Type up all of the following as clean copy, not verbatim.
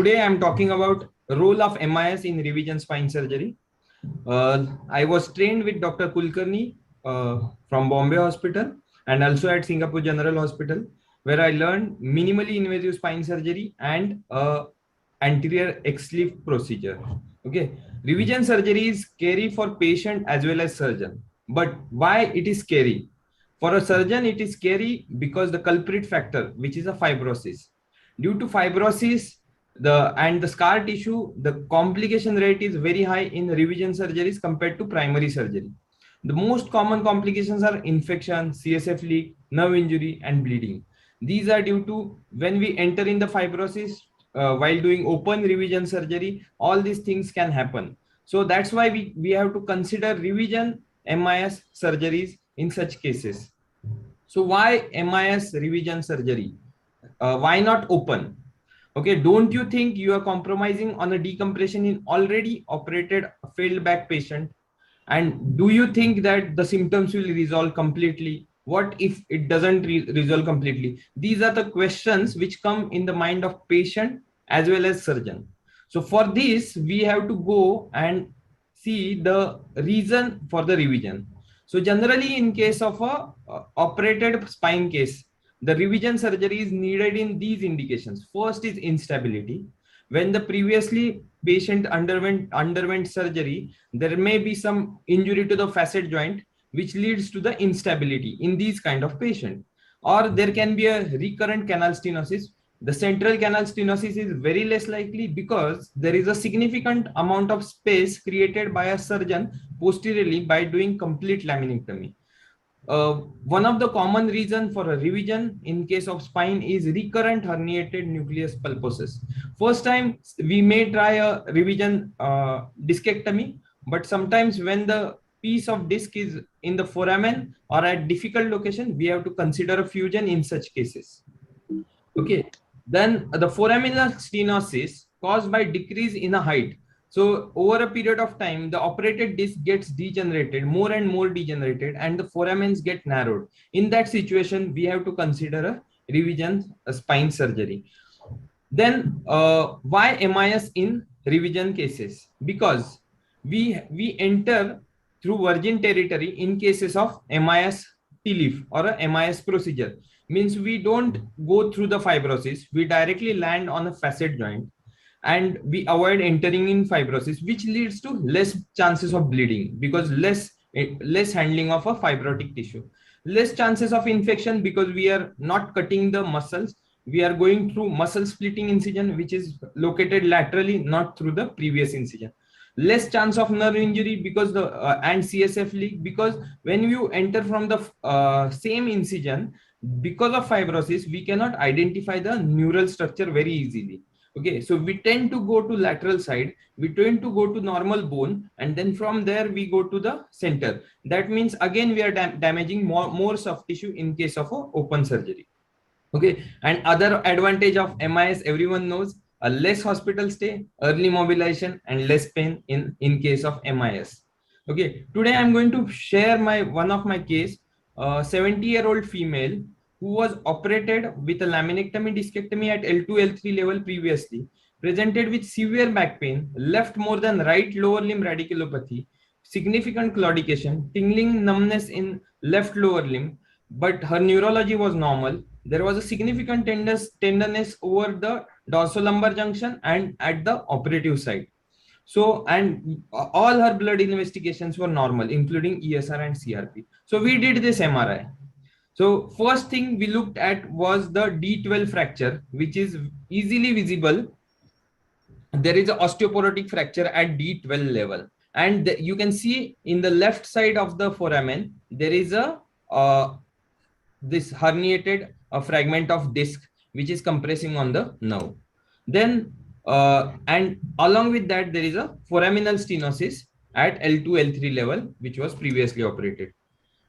Today I'm talking about role of MIS in revision spine surgery. I was trained with Dr. Kulkarni from Bombay Hospital and also at Singapore General Hospital, where I learned minimally invasive spine surgery and anterior X-sleeve procedure. Okay, revision surgery is scary for patient as well as surgeon. But why it is scary? For a surgeon, it is scary because the culprit factor, which is a fibrosis. Due to fibrosis, the scar tissue, the complication rate is very high in revision surgeries compared to primary surgery. The most common complications are infection, CSF leak, nerve injury, and bleeding. These are due to when we enter in the fibrosis while doing open revision surgery, all these things can happen. So that's why we have to consider revision MIS surgeries in such cases. So why MIS revision surgery? Why not open? Okay, don't you think you are compromising on a decompression in already operated failed back patient? And do you think that the symptoms will resolve completely? What if it doesn't resolve completely? These are the questions which come in the mind of patient as well as surgeon. So for this, we have to go and see the reason for the revision. So generally in case of a operated spine case, the revision surgery is needed in these indications. First is instability. When the previously patient underwent surgery, there may be some injury to the facet joint, which leads to the instability in these kind of patient. Or there can be a recurrent canal stenosis. The central canal stenosis is very less likely because there is a significant amount of space created by a surgeon posteriorly by doing complete laminectomy. One of the common reasons for a revision in case of spine is recurrent herniated nucleus pulposus. First time we may try a revision discectomy, but sometimes when the piece of disc is in the foramen or at difficult location, we have to consider a fusion in such cases. Okay, then the foraminal stenosis caused by decrease in a height. So over a period of time, the operated disc gets degenerated, more and more degenerated, and the foramens get narrowed. In that situation, we have to consider a revision spine surgery. Then why MIS in revision cases? Because we enter through virgin territory in cases of MIS TLIF or a MIS procedure. Means we don't go through the fibrosis, we directly land on a facet joint and we avoid entering in fibrosis, which leads to less chances of bleeding because less handling of a fibrotic tissue, less chances of infection because we are not cutting the muscles, we are going through muscle splitting incision, which is located laterally, not through the previous incision. Less chance of nerve injury because the and CSF leak, because when you enter from the same incision, because of fibrosis, we cannot identify the neural structure very easily. Okay, so we tend to go to lateral side, we tend to go to normal bone, and then from there we go to the center. That means again we are damaging more soft tissue in case of a open surgery. Okay, and other advantage of MIS everyone knows, a less hospital stay, early mobilization, and less pain in case of MIS. Okay, today I'm going to share one of my case, a 70-year-old female who was operated with a laminectomy discectomy at L2 L3 level previously, presented with severe back pain, left more than right lower limb radiculopathy, significant claudication, tingling numbness in left lower limb, but her neurology was normal. There was a significant tenderness over the dorsolumbar junction and at the operative site. So, and all her blood investigations were normal, including ESR and CRP. So we did this MRI. So first thing we looked at was the D12 fracture, which is easily visible. There is an osteoporotic fracture at D12 level. And you can see in the left side of the foramen, there is a this herniated fragment of disc which is compressing on the nerve. Then and along with that there is a foraminal stenosis at L2 L3 level which was previously operated.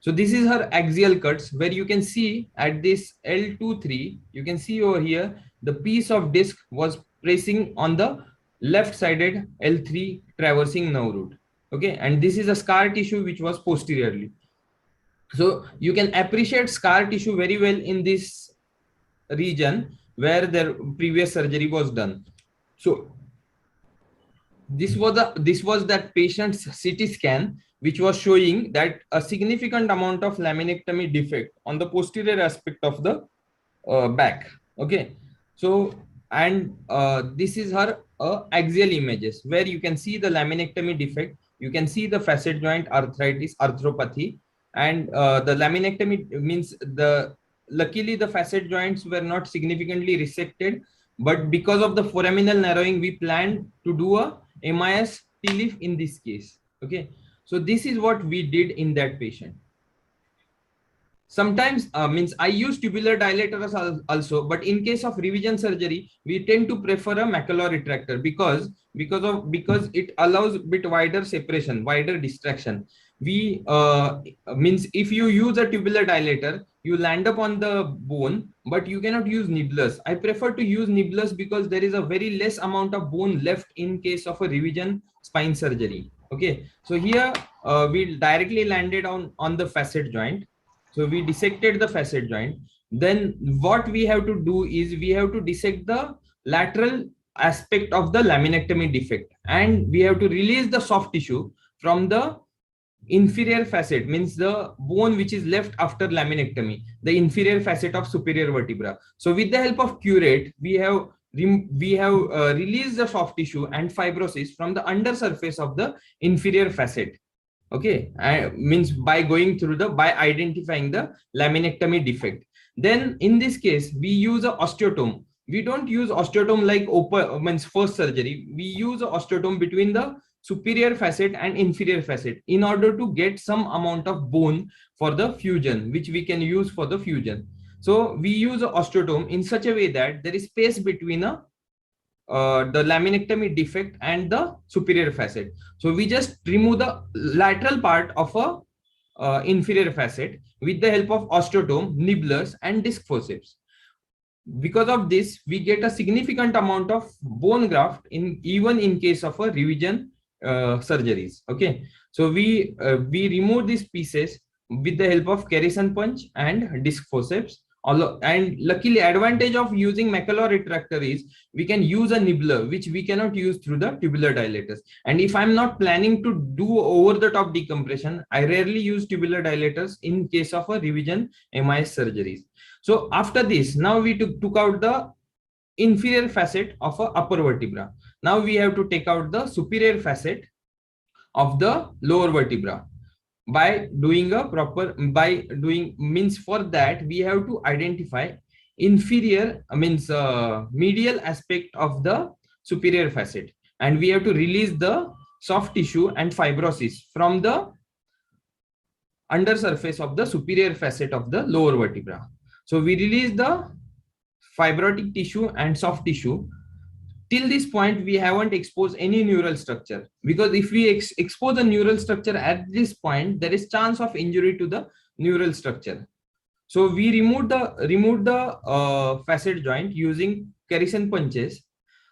So this is her axial cuts where you can see at this L2-3, you can see over here the piece of disc was pressing on the left sided L3 traversing nerve root. Okay, and this is a scar tissue which was posteriorly. So you can appreciate scar tissue very well in this region where their previous surgery was done. So this was that patient's CT scan, which was showing that a significant amount of laminectomy defect on the posterior aspect of the back. Okay, so and this is her axial images where you can see the laminectomy defect. You can see the facet joint arthritis, arthropathy, and the laminectomy means luckily the facet joints were not significantly resected, but because of the foraminal narrowing, we planned to do a MIS TLIF in this case. Okay, so this is what we did in that patient. Sometimes means I use tubular dilators also, but in case of revision surgery, we tend to prefer a macular retractor because it allows bit wider separation, wider distraction. We means if you use a tubular dilator, you land up on the bone, but you cannot use nibblers. I prefer to use nibblers because there is a very less amount of bone left in case of a revision spine surgery. Okay, so here we directly landed on the facet joint. So we dissected the facet joint. Then what we have to do is we have to dissect the lateral aspect of the laminectomy defect, and we have to release the soft tissue from the inferior facet, means the bone which is left after laminectomy, the inferior facet of superior vertebra. So with the help of curate, we have released the soft tissue and fibrosis from the undersurface of the inferior facet. Okay, means by identifying the laminectomy defect. Then in this case we use a osteotome. We don't use osteotome like means first surgery. We use a osteotome between the superior facet and inferior facet in order to get some amount of bone for the fusion, which we can use for the fusion. So we use a osteotome in such a way that there is space between the laminectomy defect and the superior facet. So we just remove the lateral part of a inferior facet with the help of osteotome, nibblers, and disc forceps. Because of this, we get a significant amount of bone graft even in case of a revision surgeries. Okay, so we remove these pieces with the help of Kerrison punch and disc forceps. And luckily, advantage of using macular retractor is we can use a nibbler, which we cannot use through the tubular dilators. And if I'm not planning to do over the top decompression, I rarely use tubular dilators in case of a revision MIS surgeries. So after this, now we took out the inferior facet of a upper vertebra. Now we have to take out the superior facet of the lower vertebra. By doing means for that we have to identify inferior means medial aspect of the superior facet, and we have to release the soft tissue and fibrosis from the undersurface of the superior facet of the lower vertebra. So we release the fibrotic tissue and soft tissue. Till this point, we haven't exposed any neural structure, because if we expose a neural structure at this point, there is chance of injury to the neural structure. So we removed the facet joint using Kerrison punches.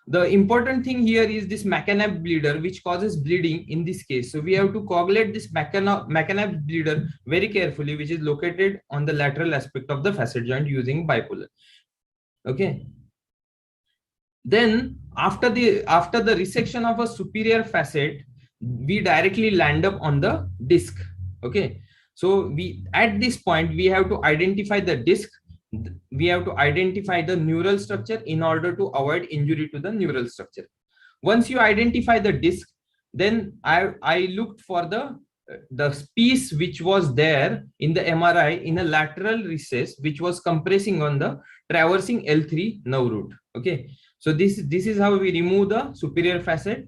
The important thing here is this Macanab bleeder, which causes bleeding in this case. So we have to coagulate this Macanab bleeder very carefully, which is located on the lateral aspect of the facet joint using bipolar. Okay. Then after the resection of a superior facet, we directly land up on the disc. Okay, so at this point we have to identify the disc. We have to identify the neural structure in order to avoid injury to the neural structure. Once you identify the disc, then I looked for the piece which was there in the MRI in a lateral recess, which was compressing on the traversing L3 nerve root. Okay, so this is how we remove the superior facet.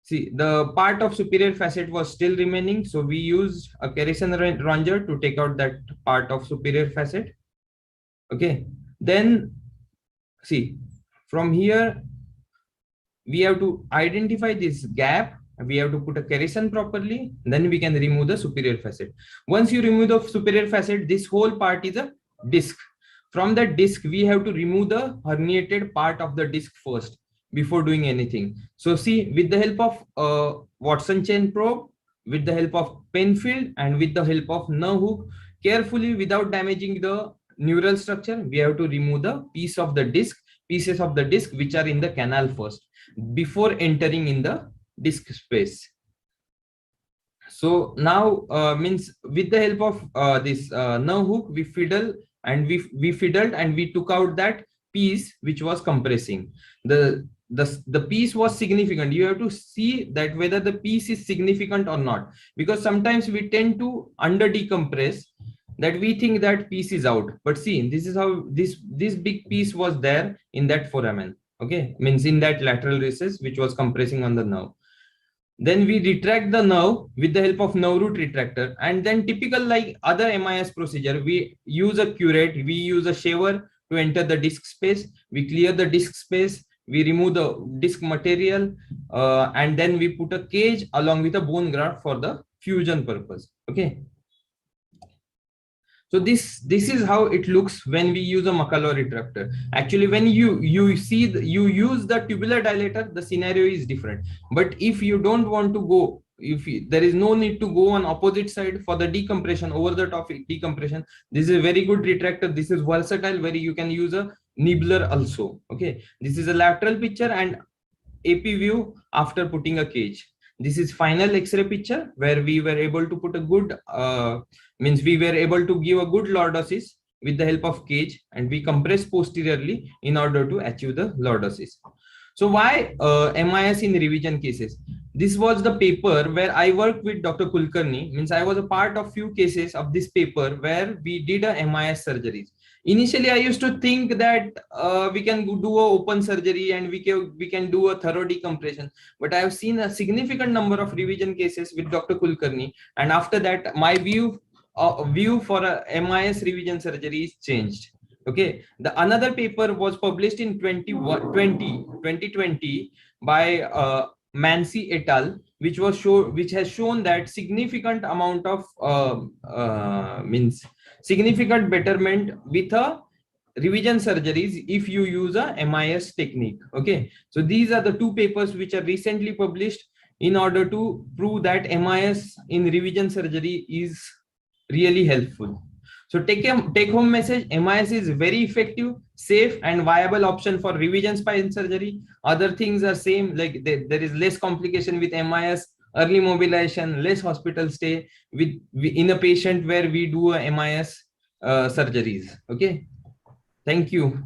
See, the part of superior facet was still remaining, so we used a Kerrison ronger to take out that part of superior facet. Okay, then see, from here we have to identify this gap. We have to put a Kerrison properly, then we can remove the superior facet. Once you remove the superior facet, this whole part is a disc. From that disc, we have to remove the herniated part of the disc first before doing anything. So see, with the help of Watson chain probe, with the help of Penfield, and with the help of nerve hook, carefully without damaging the neural structure, we have to remove the piece of the disc pieces of the disc which are in the canal first before entering in the disc space. So now means with the help of this nerve hook, we fiddle and we fiddled and we took out that piece which was compressing. The piece was significant. You have to see that whether the piece is significant or not, because sometimes we tend to under decompress, that we think that piece is out, but see, this is how this big piece was there in that foramen. Okay, means in that lateral recess which was compressing on the nerve. Then we retract the nerve with the help of nerve root retractor, and then typical like other MIS procedure, we use a curette, we use a shaver to enter the disc space, we clear the disc space, we remove the disc material, and then we put a cage along with a bone graft for the fusion purpose. Okay. So this is how it looks when we use a Macaulay retractor. Actually, when you use the tubular dilator, the scenario is different. But if you don't want to go, there is no need to go on opposite side for the decompression, over the top decompression, this is a very good retractor. This is versatile, where you can use a nibbler also. Okay, this is a lateral picture and AP view after putting a cage. This is final X-ray picture where we were able to put a good means we were able to give a good lordosis with the help of cage, and we compress posteriorly in order to achieve the lordosis. So why MIS in revision cases? This was the paper where I worked with Dr. Kulkarni. Means I was a part of few cases of this paper where we did a MIS surgeries. Initially, I used to think that we can do a open surgery and we can do a thorough decompression. But I have seen a significant number of revision cases with Dr. Kulkarni, and after that, my view for a MIS revision surgery is changed. Okay, the another paper was published in 2020 by Mansi et al., which has shown that significant amount of significant betterment with a revision surgeries if you use a MIS technique. Okay, so these are the two papers which are recently published in order to prove that MIS in revision surgery is really helpful. So take home message: MIS is very effective, safe and viable option for revision spine surgery. Other things are same, like there is less complication with MIS, early mobilization, less hospital stay in a patient where we do a MIS surgeries. Okay, thank you.